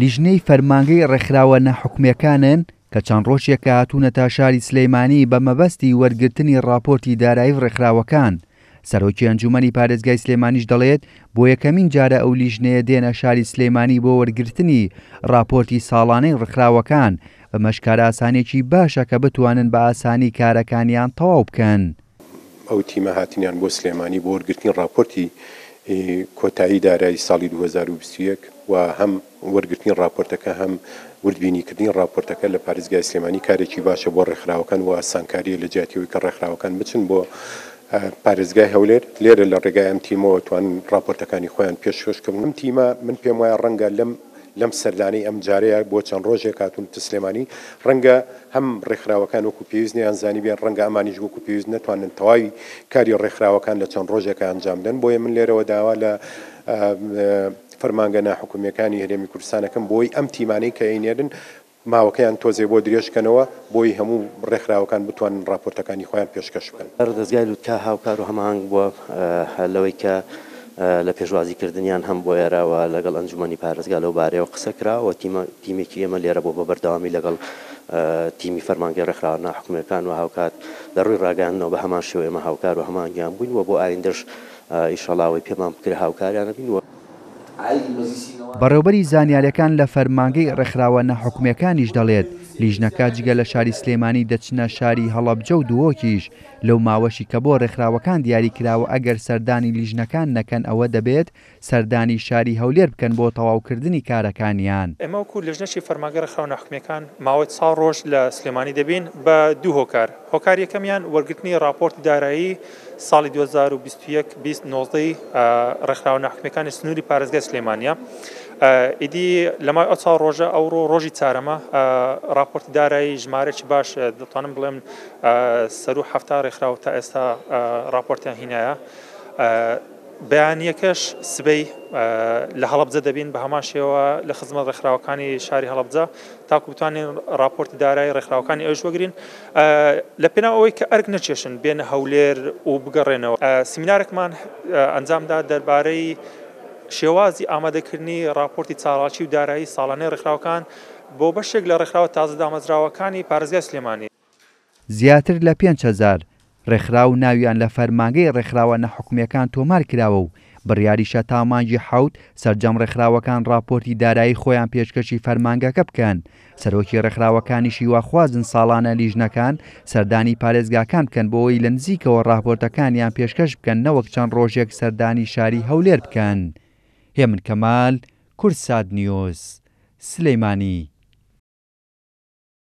لیژنەی فەرمانگەی ڕێکخراوە ناحوکمیەکانن کە چەند ڕۆژێکە هاتوونەتە شاری سلەیمانی بە مەبەستی وەرگرتنی راپۆرتی دارایی ڕێکخراوەکان. سەرۆکی ئەنجومەنی پارێزگای سلێمانیش دەڵێت بۆ یەکەمین جارە ئەو لیژنەیە دێنە شاری سلێمانی بۆ وەرگرتنی راپۆرتی ساڵانەی ڕێکخراوەکان بە مەشکارە ئاسانێکی باشە کە بتوانن بە ئاسانی کارەکانیان تەواو بکەن. ئەو تیمە هاتنیان بۆ سلێمانی بۆ وەرگرتنی راپۆرتی کۆتایی دارایی ساڵی 2021 و هەم وەرگرتنی راپۆرتەکە هەم وردبینیکردنی راپۆرتەکە لە پارێزگای سلێمانی کارێکی باشە بۆ ڕێکخراوەکان و ئاسانکاریە لە جیاتیەوەی کە ڕێکخراوەکان بچن بۆ پارێزگای هەولێر. لێرە لە ڕێگای ئەم تیمەوە توانن راپۆرتەکانی خۆیان پێشکەشکردن. ئەم تیمە من پێم وایە ڕەنگە لەم سەردانەی ئەم جارەیە بۆ چەند ڕۆژێک هاتوون سلێمانی ڕەنگە هەم ڕێکخراوەکان وەکو پێویست نیان زانی بێن، ڕەنگە ئەمانیش وەکو پێویست نەتوانن تەواوی کاری ڕێکخراوەکان لە چەند ڕۆژێکە ئەنجام بدەن. بۆیە من لێرەوە داوا لە فەرمانگە ناحوکمیەکانی هەرێمی کوردستانەکەم بۆی ئەم تیمانەی کە ئەینێرن ماوەکەیان تۆزێ بۆ درێژکەنەوە بۆی هەموو ڕێکخراوەکان بتوانن راپۆرتەکانی خۆیان پێشکەش بکەن. دەستگای لوتکە هاوکار و هەماهنگ بووە لەوەی کە لە پێشوازیکردنیان هەم بۆ ئێرەوە لەگەڵ ئەنجومەنی پارێزگا لەو بارەیەوە قسە کراوە. تیمێکی ئێمە لێرە بۆ بە بەردەوامی لەگەڵ تیمی فەرمانگەی ڕێکخراوە ناحوکمیەکان و هاوکات لە ڕووی ڕاگەاندنەوە بە هەمان شێوە ئێمە هاوکار و هەمانگیان بووین و بۆ ئایندەش ئیشەڵاوی پێمان بکرێ هاوکاریانە بینوە. بەڕێوەبەری زانیاریەکان لە فەرمانگەی ڕێکخراوە ناحوکمیەکانیش دەڵێت لیژنەکە جگە لە شاری سلێمانی دەچنە شاری هەڵەبجە و دووۆکیش لەو ماوەشی کە بۆ ڕێکخراوەکان دیاری کراوە ئەگەر سەردانی لیژنەکان نەکەن ئەوە دەبێت سەردانی شاری هەولێر بکەن بۆ تەواوکردنی کارەکانیان. ئێمە وەکو لیژنەی فەرمانگەی ڕێکخراوە ناحوکمیەکان ماوەی 4 ڕۆژ لە سلێمانی دەبین بە دوو هۆکار. هۆکار یەکەمیان وەرگرتنی راپۆرتی دارایی ساڵی 2021-2019 ڕێکخراوە ناحوکمیەکانی سنووری پارێزگای سلێمانیە. ئیدی لەمای ئەو 4 ڕۆژە ئەوڕۆ ڕۆژی چارەمە راپۆرتی دارایی ژمارەی باش دەتوانم بڵێم سەر و هەفتا ڕێکخراوە تا ئێستا راپۆرتیان هینایە. بەیانیەکەش سبەی لە هەڵەبجە دەبین بە هەمان شێوە لە خزمەت ڕێکخراوەکانی شاری هەڵەبجە تاکو بتوانین راپۆرتی دارایی ڕێکخراوەکانی ئەوش وەگرین لە پێناو ئەوەی کە ئەرک نەچێشن بێنە هەولێر و بگەڕێنەوە. سیمینارێکمان ئەنجامدا دەربارەی شێوازی ئامادەکردنی راپۆرتی چاڵاکی و دارایی ساڵانەی ڕێکخراوەکان بۆ بەشێک لە ڕێکخراوە تازە دامەزراوەکانی پارێزگای سلێمانی. زیاتر لە 5,000 ڕێکخراو ناویان لە فەرمانگەی ڕێکخراوە ناحوکمیەکان تۆمار کراوە و بڕیاریشە تا مانگی 7 سەرجەم ڕێکخراوەکان راپۆرتی دارایی خۆیان پێشکەشی فەرمانگەکە بکەن. سەرۆکی ڕێکخراوەکانیشی واخوازن ساڵانە لیژنەکان سەردانی پارێزگاکان بکەن بۆەوەی لە نزیکەوە راپۆرتەکانیان پێشکەش بکەن نەوەک چەند ڕۆژێک سەردانی شاری هەولێر بکەن. هێمن کەمال، کورسات نیوز، سلەیمانی.